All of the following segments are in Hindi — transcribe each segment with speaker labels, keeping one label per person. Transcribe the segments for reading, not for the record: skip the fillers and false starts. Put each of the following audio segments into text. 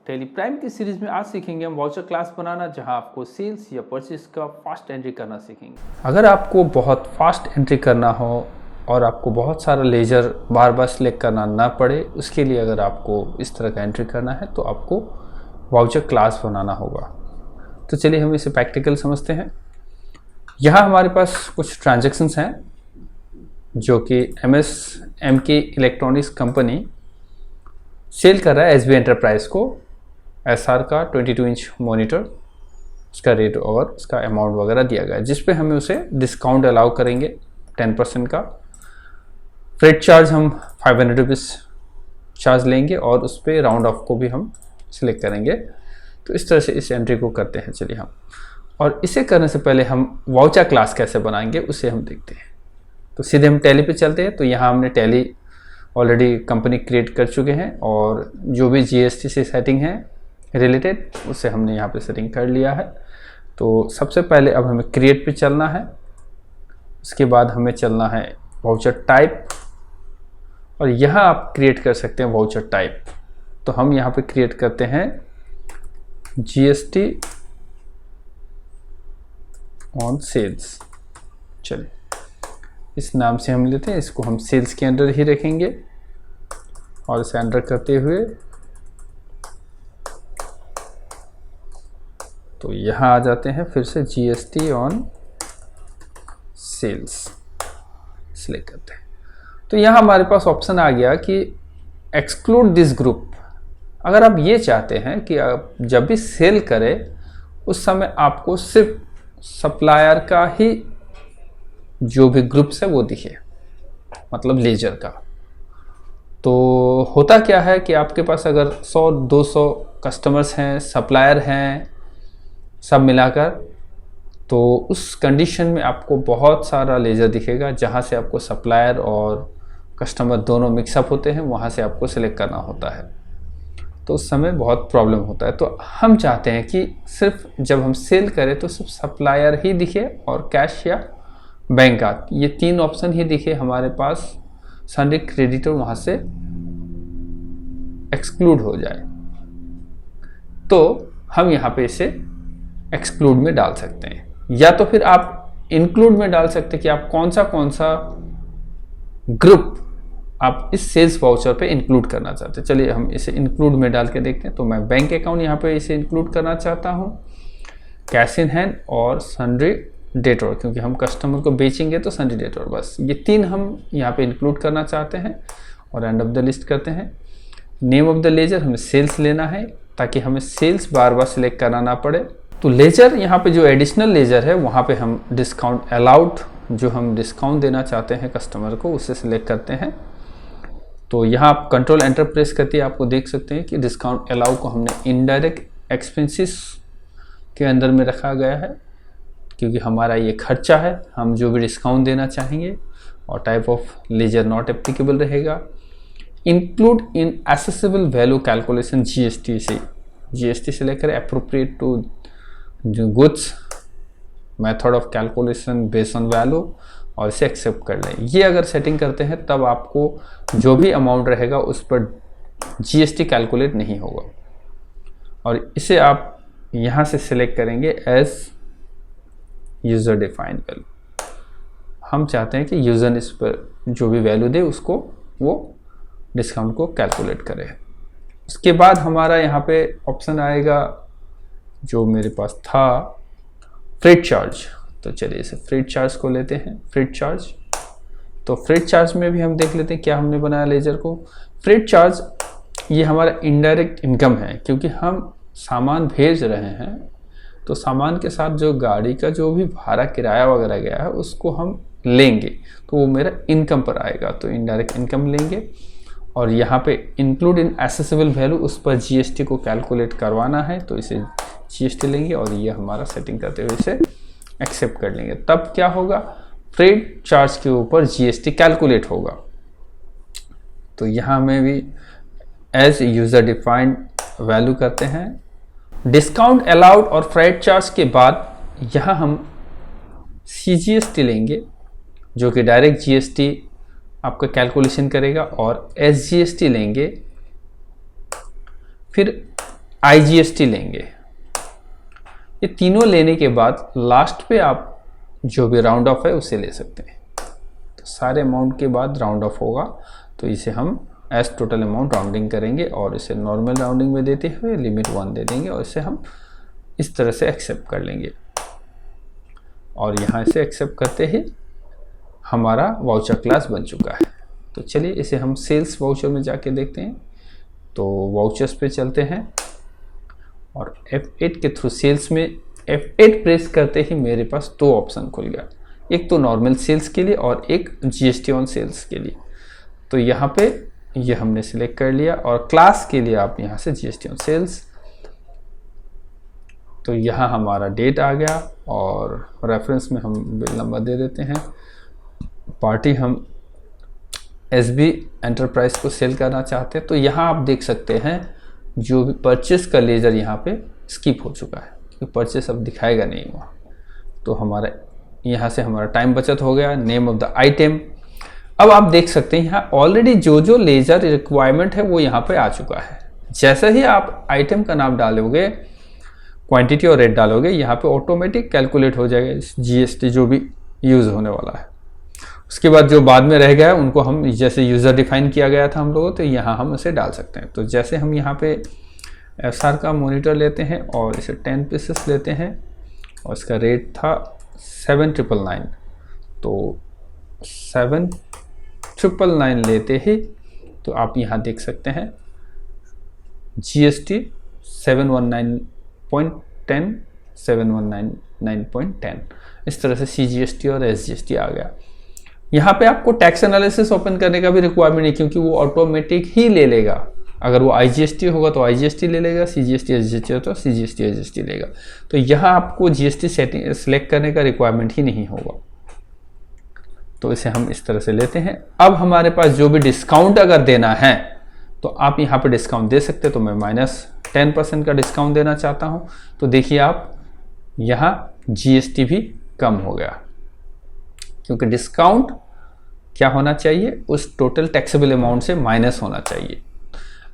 Speaker 1: टेली प्राइम की सीरीज में आज सीखेंगे हम वाउचर क्लास बनाना, जहां आपको सेल्स या परचेस का फास्ट एंट्री करना सीखेंगे। अगर आपको बहुत फास्ट एंट्री करना हो और आपको बहुत सारा लेजर बार बार सिलेक्ट करना ना पड़े, उसके लिए अगर आपको इस तरह का एंट्री करना है तो आपको वाउचर क्लास बनाना होगा। तो चलिए हम इसे प्रैक्टिकल समझते हैं। यहाँ हमारे पास कुछ ट्रांजैक्शंस हैं जो कि MK इलेक्ट्रॉनिक्स कंपनी सेल कर रहा है SB एंटरप्राइज को SR का 22 इंच मॉनिटर, उसका रेट और उसका अमाउंट वगैरह दिया गया है, जिस पे हमें उसे डिस्काउंट अलाउ करेंगे 10% का। फ्रेट चार्ज हम 500 रुपीज़ चार्ज लेंगे और उस पर राउंड ऑफ को भी हम सिलेक्ट करेंगे। तो इस तरह से इस एंट्री को करते हैं। चलिए हम, और इसे करने से पहले हम वाउचर क्लास कैसे बनाएंगे उसे हम देखते हैं। तो सीधे हम टैली पे चलते हैं। तो यहाँ हमने टैली ऑलरेडी कंपनी क्रिएट कर चुके हैं और जो भी GST से सेटिंग है रिलेटेड उसे हमने यहाँ पे सेटिंग कर लिया है। तो सबसे पहले अब हमें क्रिएट पे चलना है, उसके बाद हमें चलना है वाउचर टाइप, और यहाँ आप क्रिएट कर सकते हैं वाउचर टाइप। तो हम यहाँ पे क्रिएट करते हैं GST ऑन सेल्स। चलिए इस नाम से हम लेते हैं, इसको हम सेल्स के अंदर ही रखेंगे और इसे अंडर करते हुए तो यहाँ आ जाते हैं। फिर से GST ऑन सेल्स सिलेक्ट करते हैं। तो यहाँ हमारे पास ऑप्शन आ गया कि एक्सक्लूड दिस ग्रुप। अगर आप ये चाहते हैं कि आप जब भी सेल करें उस समय आपको सिर्फ सप्लायर का ही जो भी ग्रुप्स है वो दिखे, मतलब लेजर का। तो होता क्या है कि आपके पास अगर 100-200 कस्टमर्स हैं, सप्लायर हैं, सब मिलाकर, तो उस कंडीशन में आपको बहुत सारा लेजर दिखेगा। जहाँ से आपको सप्लायर और कस्टमर दोनों मिक्सअप होते हैं, वहाँ से आपको सिलेक्ट करना होता है। तो उस समय बहुत प्रॉब्लम होता है। तो हम चाहते हैं कि सिर्फ जब हम सेल करें तो सिर्फ सप्लायर ही दिखे और कैश या बैंक का ये 3 ऑप्शन ही दिखे हमारे पास, सन्डे क्रेडिटर वहाँ से एक्सक्लूड हो जाए। तो हम यहाँ पे इसे एक्सक्लूड में डाल सकते हैं, या तो फिर आप इंक्लूड में डाल सकते हैं कि आप कौन सा ग्रुप आप इस सेल्स वाउचर पे इंक्लूड करना चाहते हैं। चलिए हम इसे इंक्लूड में डाल के देखते हैं। तो मैं बैंक अकाउंट यहाँ पे इसे इंक्लूड करना चाहता हूँ, कैश इन हैंड और सन्डे डेटोर, क्योंकि हम कस्टमर को बेचेंगे तो सन्डे डेटोर, बस ये 3 हम यहाँ पे इंक्लूड करना चाहते हैं। और एंड ऑफ द लिस्ट करते हैं। नेम ऑफ द लेजर हमें सेल्स लेना है ताकि हमें सेल्स बार बार सिलेक्ट करना ना पड़े। तो लेजर यहाँ पे जो एडिशनल लेजर है वहाँ पे हम डिस्काउंट अलाउड, जो हम डिस्काउंट देना चाहते हैं कस्टमर को, उसे सिलेक्ट करते हैं। तो यहाँ आप कंट्रोल एंटर प्रेस करके आपको देख सकते हैं कि डिस्काउंट अलाउ को हमने इनडायरेक्ट एक्सपेंसेस के अंदर में रखा गया है, क्योंकि हमारा ये खर्चा है, हम जो भी डिस्काउंट देना चाहेंगे। और type of ledger not applicable रहेगा। Include in assessable value calculation GST से लेकर appropriate to goods method of calculation based on value, और इसे एक्सेप्ट कर लें। ये अगर सेटिंग करते हैं तब आपको जो भी अमाउंट रहेगा उस पर GST कैलकुलेट नहीं होगा। और इसे आप यहाँ से सिलेक्ट करेंगे एज यूज़र डिफाइंड वैल्यू। हम चाहते हैं कि यूज़र इस पर जो भी वैल्यू दे उसको वो डिस्काउंट को कैलकुलेट करे। उसके बाद हमारा यहाँ पे ऑप्शन आएगा जो मेरे पास था, फ्रेट चार्ज। तो चलिए इसे फ्रेट चार्ज को लेते हैं, फ्रेट चार्ज। तो फ्रेट चार्ज में भी हम देख लेते हैं क्या हमने बनाया लेजर को। फ्रेट चार्ज ये हमारा इनडायरेक्ट इनकम है, क्योंकि हम सामान भेज रहे हैं तो सामान के साथ जो गाड़ी का जो भी भाड़ा किराया वगैरह गया है उसको हम लेंगे, तो वो मेरा इनकम पर आएगा। तो इनडायरेक्ट इनकम लेंगे और यहाँ पे इंक्लूड इन एसेसिबल वैल्यू, उस पर GST को कैलकुलेट करवाना है, तो इसे GST लेंगे और ये हमारा सेटिंग करते हुए इसे एक्सेप्ट कर लेंगे। तब क्या होगा, फ्रेट चार्ज के ऊपर GST कैलकुलेट होगा। तो यहाँ में भी एज यूज़र डिफाइंड वैल्यू करते हैं। डिस्काउंट अलाउड और फ्रेट चार्ज के बाद यहाँ हम CGST लेंगे, जो कि डायरेक्ट GST आपका कैलकुलेशन करेगा, और SGST लेंगे। फिर IGST लेंगे। ये तीनों लेने के बाद लास्ट पे आप जो भी राउंड ऑफ है उसे ले सकते हैं। तो सारे अमाउंट के बाद राउंड ऑफ होगा, तो इसे हम एज टोटल अमाउंट राउंडिंग करेंगे और इसे नॉर्मल राउंडिंग में देते हुए लिमिट 1 दे देंगे और इसे हम इस तरह से एक्सेप्ट कर लेंगे। और यहाँ से एक्सेप्ट करते ही हमारा वाउचर क्लास बन चुका है। तो चलिए इसे हम सेल्स वाउचर में जाके देखते हैं। तो वाउचर्स पे चलते हैं और F8 के थ्रू सेल्स में F8 प्रेस करते ही मेरे पास 2 ऑप्शन खुल गया, एक तो नॉर्मल सेल्स के लिए और एक GST ऑन सेल्स के लिए। तो यहाँ पे ये हमने सिलेक्ट कर लिया और क्लास के लिए आप यहाँ से GST ऑन सेल्स, तो यहाँ हमारा डेट आ गया और रेफरेंस में हम बिल नंबर दे देते हैं। पार्टी हम SB एंटरप्राइज को सेल करना चाहते हैं। तो यहाँ आप देख सकते हैं जो भी परचेस का लेजर यहाँ पे स्किप हो चुका है, क्योंकि परचेस अब दिखाएगा नहीं हुआ। तो हमारा यहाँ से हमारा टाइम बचत हो गया। नेम ऑफ द आइटम, अब आप देख सकते हैं यहाँ ऑलरेडी जो लेजर रिक्वायरमेंट है वो यहाँ पे आ चुका है। जैसे ही आप आइटम का नाम डालोगे, क्वांटिटी और रेट डालोगे, यहाँ पे ऑटोमेटिक कैलकुलेट हो जाएगा GST जो भी यूज़ होने वाला है। उसके बाद जो बाद में रह गया है उनको हम जैसे यूज़र डिफाइन किया गया था हम लोगों, तो यहाँ हम उसे डाल सकते हैं। तो जैसे हम यहाँ पे SR का मॉनिटर लेते हैं और इसे 10 पीसेस लेते हैं और इसका रेट था 7,999, तो 7,999 लेते ही तो आप यहाँ देख सकते हैं GST 719.10 719.10 इस तरह से CGST और SGST आ गया। यहाँ पे आपको टैक्स एनालिसिस ओपन करने का भी रिक्वायरमेंट नहीं, क्योंकि वो ऑटोमेटिक ही ले लेगा। अगर वो IGST होगा तो IGST ले लेगा, CGST SGST हो तो CGST SGST लेगा। तो यहाँ आपको GST सेटिंग सेलेक्ट करने का रिक्वायरमेंट ही नहीं होगा। तो इसे हम इस तरह से लेते हैं। अब हमारे पास जो भी डिस्काउंट अगर देना है तो आप यहाँ पे डिस्काउंट दे सकते हैं। तो मैं -10% का डिस्काउंट देना चाहता हूँ। तो देखिए आप यहाँ GST भी कम हो गया, क्योंकि डिस्काउंट क्या होना चाहिए, उस टोटल टैक्सेबल अमाउंट से माइनस होना चाहिए।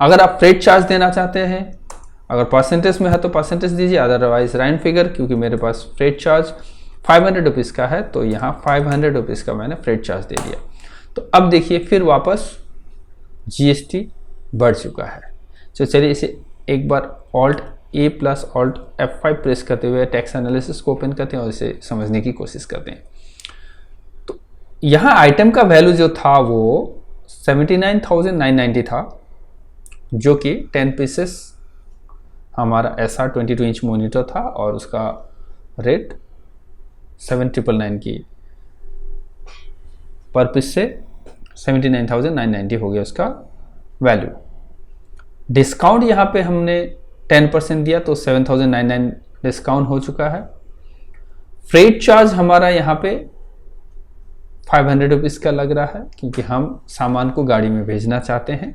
Speaker 1: अगर आप फ्रेट चार्ज देना चाहते हैं, अगर परसेंटेज में है तो परसेंटेज दीजिए, अदरवाइज राउंड फिगर, क्योंकि मेरे पास फ्रेट चार्ज 500 रुपीज़ का है तो यहाँ 500 रुपीज़ का मैंने फ्रेट चार्ज दे दिया। तो अब देखिए फिर वापस GST बढ़ चुका है। तो चलिए इसे एक बार Alt+A plus Alt F5 press करते हुए टैक्स एनालिसिस को ओपन करते हैं और इसे समझने की कोशिश करते हैं। तो यहाँ आइटम का वैल्यू जो था वो 79,990 था, जो कि 10 पीसेस हमारा SR 22 इंच मॉनिटर था और उसका रेट 7,999 की पर पीस से 79,990 हो गया उसका वैल्यू। डिस्काउंट यहाँ पे हमने 10% दिया तो 7,999 डिस्काउंट हो चुका है। फ्रेट चार्ज हमारा यहाँ पे 500 रुपीज़ का लग रहा है, क्योंकि हम सामान को गाड़ी में भेजना चाहते हैं।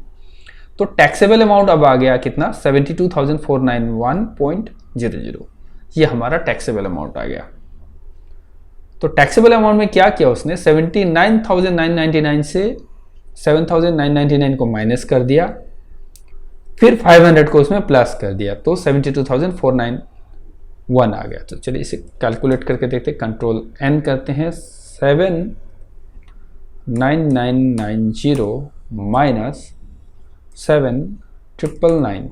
Speaker 1: तो टैक्सेबल अमाउंट अब आ गया कितना, 72,491.00। ये हमारा टैक्सेबल अमाउंट आ गया। तो टैक्सेबल अमाउंट में क्या किया उसने, 79,999 से 7,999 को माइनस कर दिया, फिर 500 को उसमें प्लस कर दिया, तो 72,491 आ गया। तो चलिए इसे कैलकुलेट करके देखते हैं। कंट्रोल N करते हैं, 7,990 माइनस 7,999,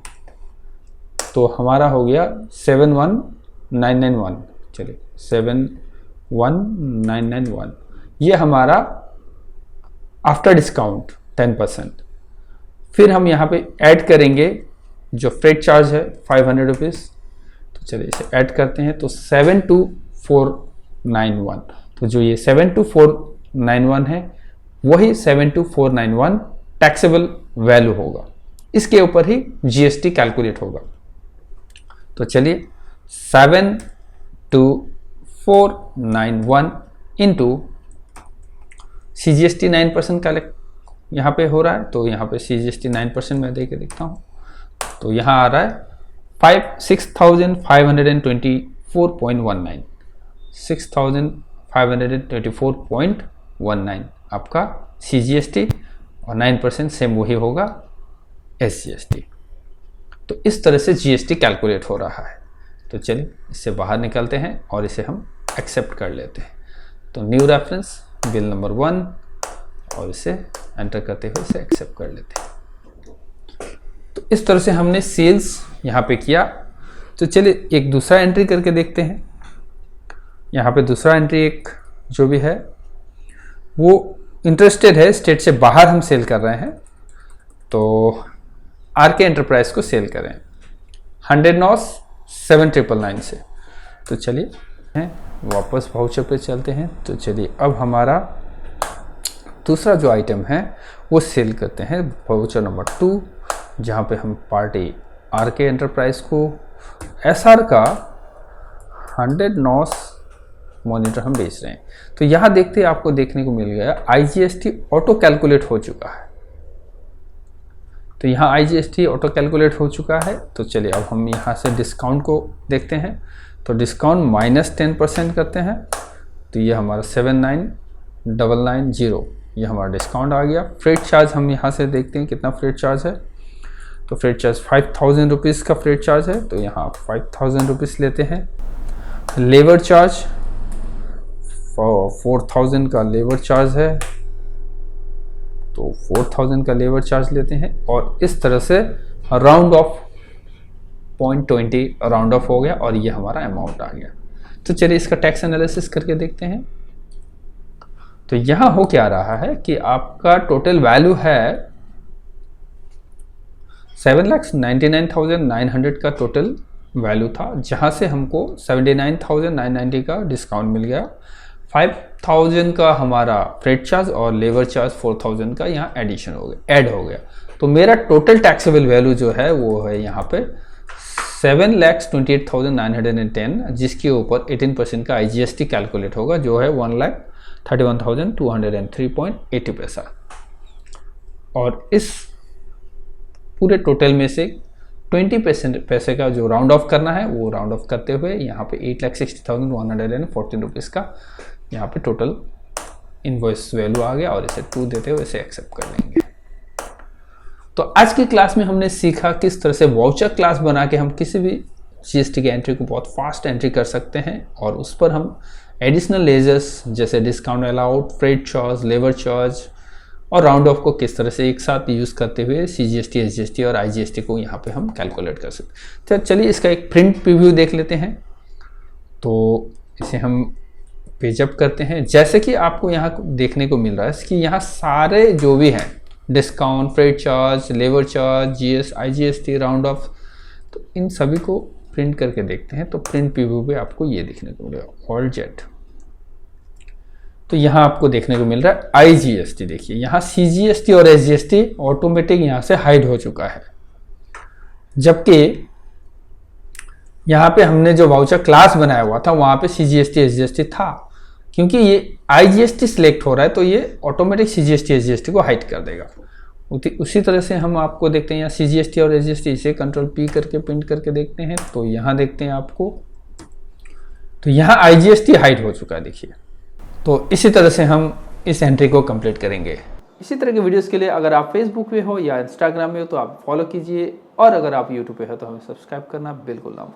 Speaker 1: तो हमारा हो गया 7,1991। चलिए 7,1991, ये हमारा आफ्टर डिस्काउंट 10%। फिर हम यहाँ पे ऐड करेंगे जो फ्रेट चार्ज है 500 रुपीज़। तो चलिए इसे ऐड करते हैं, तो 7,2491। तो जो ये 7,2491 है वही 7,2491 टैक्सेबल वैल्यू होगा, इसके ऊपर ही GST कैलकुलेट होगा। तो चलिए 7,2491 इंटू CGST 9% का यहाँ पे हो रहा है, तो यहाँ पे CGST 9% मैं दे के देखता हूँ। तो यहाँ आ रहा है 6,524.19 6,524.19 आपका CGST और 9% सेम वही होगा SGST। तो इस तरह से जीएसटी कैलकुलेट हो रहा है। तो चलिए इससे बाहर निकलते हैं और इसे हम एक्सेप्ट कर लेते हैं। तो न्यू रेफरेंस बिल नंबर 1 और इसे एंटर करते हुए इसे एक्सेप्ट कर लेते हैं। तो इस तरह से हमने सेल्स यहाँ पे किया। तो चलिए एक दूसरा एंट्री करके देखते हैं। यहाँ पे दूसरा एंट्री एक जो भी है वो इंटरेस्टेड है, स्टेट से बाहर हम सेल कर रहे हैं, तो आरके एंटरप्राइज को सेल करें 100 नॉस 7999 से। तो चलिए वापस वाउचर पे चलते हैं। तो चलिए अब हमारा दूसरा जो आइटम है वो सेल करते हैं वाउचर नंबर 2, जहाँ पे हम पार्टी आरके एंटरप्राइज को एसआर का 100 नॉस मॉनिटर हम बेच रहे हैं। तो यहाँ देखते हैं आपको देखने को मिल गया आईजीएसटी ऑटो कैलकुलेट हो चुका है। तो यहाँ आईजीएसटी ऑटो कैलकुलेट हो चुका है। तो चलिए अब हम यहाँ से डिस्काउंट को देखते हैं। तो डिस्काउंट -10% करते हैं। तो ये हमारा 79990 ये हमारा डिस्काउंट आ गया। फ्रेट चार्ज हम यहाँ से देखते हैं कितना फ्रेट चार्ज है। तो फ्रेट चार्ज 5000 रुपीज़ का फ्रेट चार्ज है। तो यहाँ 5000 रुपीज़ लेते हैं। लेबर चार्ज 4000 का लेबर चार्ज है, तो 4000 का लेबर चार्ज लेते हैं और इस तरह से राउंड ऑफ 0.20 राउंड ऑफ हो गया और ये हमारा अमाउंट आ गया। तो चलिए इसका टैक्स एनालिसिस करके देखते हैं। तो यहाँ हो क्या रहा है कि आपका टोटल वैल्यू है 7,99,900 का टोटल वैल्यू था, जहाँ से हमको 79,990 का डिस्काउंट मिल गया। 5000 का हमारा फ्रेट चार्ज और लेबर चार्ज 4000 का यहाँ एडिशन हो गया, ऐड हो गया। तो मेरा टोटल टैक्सेबल वैल्यू जो है वो है यहाँ पे 7,28,910, जिसके ऊपर 18% का आईजीएसटी कैलकुलेट होगा, जो है 1,31,203.80 पैसा। और इस पूरे टोटल में से 20% पैसे का जो राउंड ऑफ करना है वो राउंड ऑफ करते हुए यहाँ पे 8,60,114 रुपीज़ का यहाँ पे टोटल इनवॉइस वैल्यू आ गया और इसे 2 देते हुए इसे एक्सेप्ट कर लेंगे। तो आज की क्लास में हमने सीखा किस तरह से वाउचर क्लास बना के हम किसी भी जीएसटी की एंट्री को बहुत फास्ट एंट्री कर सकते हैं और उस पर हम एडिशनल लेजर्स जैसे discount allowed, freight charge, labour charge और राउंड ऑफ को किस तरह से एक साथ यूज़ करते हुए सीजीएसटी, एसजीएसटी और आईजीएसटी को यहाँ पे हम कैलकुलेट कर सकते हैं। चलिए इसका एक प्रिंट प्रीव्यू देख लेते हैं। तो इसे हम पेज अप करते हैं। जैसे कि आपको यहाँ देखने को मिल रहा है कि यहाँ सारे जो भी हैं discount, freight charge, labour charge, GS, IGST, round of, तो इन सभी को प्रिंट करके देखते हैं। तो प्रिंट प्रीव्यू पे आपको ये देखने को मिलेगा ऑल जेट। तो यहाँ आपको देखने को मिल रहा है आईजीएसटी। देखिए यहाँ सीजीएसटी और एसजीएसटी ऑटोमेटिक यहाँ से हाइड हो चुका है, जबकि यहाँ पे हमने जो वाउचर क्लास बनाया हुआ था वहाँ पे सीजीएसटी एसजीएसटी था। क्योंकि ये आईजीएसटी सिलेक्ट हो रहा है तो ये ऑटोमेटिक सीजीएसटी एसजीएसटी को हाइड कर देगा। उसी तरह से हम आपको देखते हैं यहाँ सीजीएसटी और एसजीएसटी, इसे कंट्रोल पी करके प्रिंट करके देखते हैं। तो यहाँ देखते हैं आपको, तो यहाँ आईजीएसटी हाइड हो चुका है। देखिए, तो इसी तरह से हम इस एंट्री को कंप्लीट करेंगे। इसी तरह के वीडियोस के लिए अगर आप फेसबुक पे हो या इंस्टाग्राम में हो तो आप फॉलो कीजिए, और अगर आप यूट्यूब पे हो तो हमें सब्सक्राइब करना बिल्कुल ना भूलें।